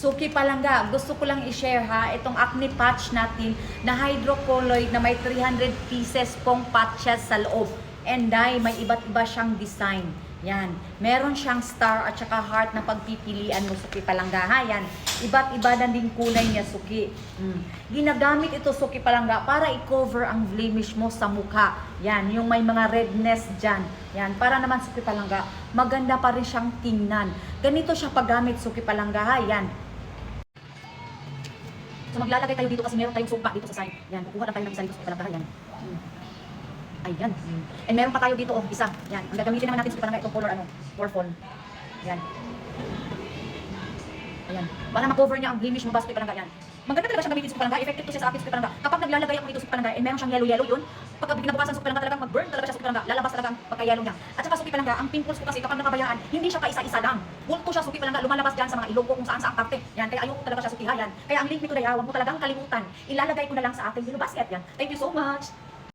Suki Palangga, gusto ko lang i-share ha, itong acne patch natin na hydrocolloid na may 300 pieces pong patches sa loob. And may iba't iba siyang design. Yan. Meron siyang star at saka heart na pagpipilian mo, Suki Palangga ha. Yan. Iba't iba na din kulay niya, Suki. Ginagamit ito, Suki Palangga, para i-cover ang blemish mo sa mukha. Yan. Yung may mga redness dyan. Yan. Para naman, Suki Palangga, maganda pa rin siyang tingnan. Ganito siya paggamit, Suki Palangga ha. Yan. So maglalagay tayo dito kasi meron tayong sumpa dito sa side. Yan. Kukuha lang tayo ng isa dito, Suki Palangga. Yan. Ayan. And meron pa tayo dito, isa. Yan. Ang gagamitin naman natin, Suki Palangga, itong color, Orphan. Yan. Ayan. Para ma-cover niya ang blemish mo ba, Suki Palangga, yan. Maganda talaga siyang gamitin, Suki Palangga. Effective to siya sa akin, Suki Palangga. Kapag naglalagay ako dito, Suki Palangga, and meron siyang yellow yun, pagka binabukasan, Suki Palangga, talagang mag-burn talaga siya, Suki Palangga. Lalabas talaga ang pagka-yellow niya. At saka, Suki Palangga, ang pimples ko kasi kapag nakabayaan, hindi siya paisa-isa lang. Bulto siya, Suki Palangga, lumalabas dyan sa mga ilong ko kung saan-saan parte. Yan. Kaya ayoko talaga siya, Suki, ha, yan. Kaya ang link nito, huwag mo talagang kalimutan. Ilalagay ko na lang sa ating yellow basket, yan. Thank you so much.